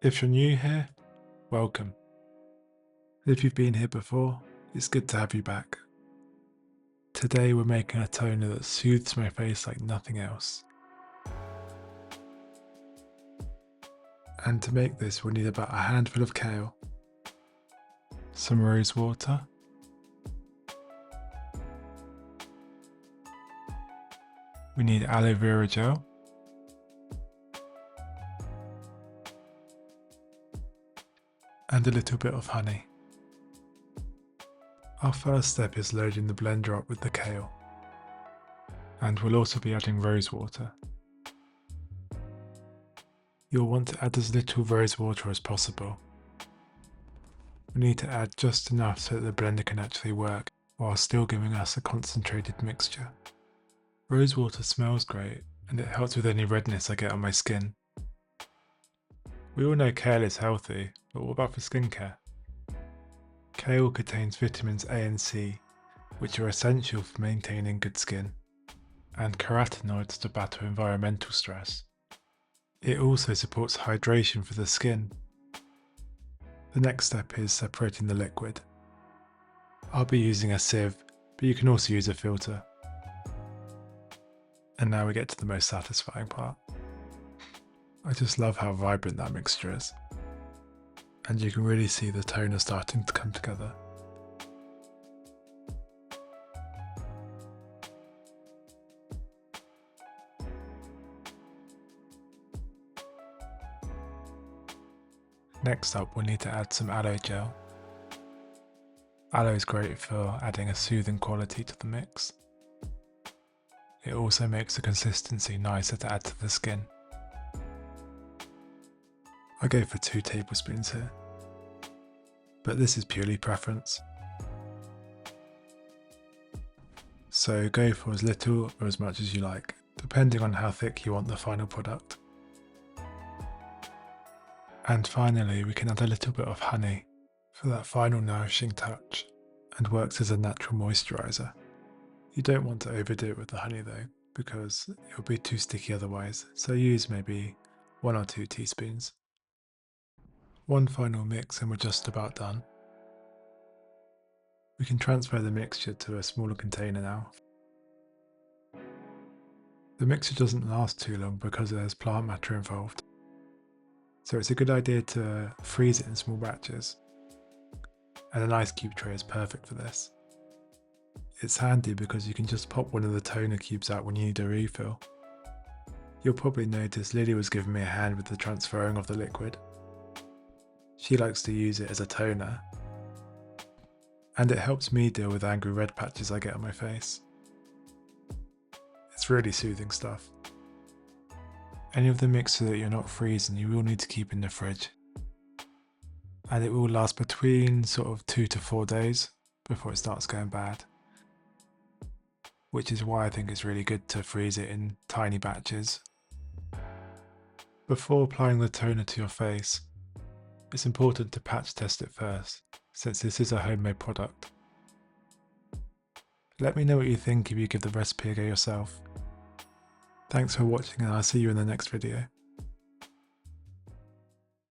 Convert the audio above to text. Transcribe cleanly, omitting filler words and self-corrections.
If you're new here, welcome. If you've been here before, it's good to have you back. Today we're making a toner that soothes my face like nothing else. And to make this we'll need about a handful of kale, some rose water, we need aloe vera gel, and a little bit of honey. Our first step is loading the blender up with the kale, and we'll also be adding rose water. You'll want to add as little rose water as possible. We need to add just enough so that the blender can actually work while still giving us a concentrated mixture. Rose water smells great and it helps with any redness I get on my skin. We all know kale is healthy, but what about for skincare? Kale contains vitamins A and C, which are essential for maintaining good skin, and carotenoids to battle environmental stress. It also supports hydration for the skin. The next step is separating the liquid. I'll be using a sieve, but you can also use a filter. And now we get to the most satisfying part. I just love how vibrant that mixture is. And you can really see the toner starting to come together. Next up, we'll need to add some aloe gel. Aloe is great for adding a soothing quality to the mix. It also makes the consistency nicer to add to the skin. I go for 2 tablespoons here, but this is purely preference. So go for as little or as much as you like, depending on how thick you want the final product. And finally, we can add a little bit of honey for that final nourishing touch and works as a natural moisturiser. You don't want to overdo it with the honey though, because it'll be too sticky otherwise, so use maybe 1 or 2 teaspoons. One final mix and we're just about done. We can transfer the mixture to a smaller container now. The mixture doesn't last too long because there's plant matter involved, so it's a good idea to freeze it in small batches, and an ice cube tray is perfect for this. It's handy because you can just pop one of the toner cubes out when you need a refill. You'll probably notice Lily was giving me a hand with the transferring of the liquid. She likes to use it as a toner, and it helps me deal with angry red patches I get on my face. It's really soothing stuff. Any of the mixture that you're not freezing you will need to keep in the fridge, and it will last between sort of 2 to 4 days before it starts going bad, which is why I think it's really good to freeze it in tiny batches. Before applying the toner to your face, it's important to patch test it first, since this is a homemade product. Let me know what you think if you give the recipe a go yourself. Thanks for watching and I'll see you in the next video.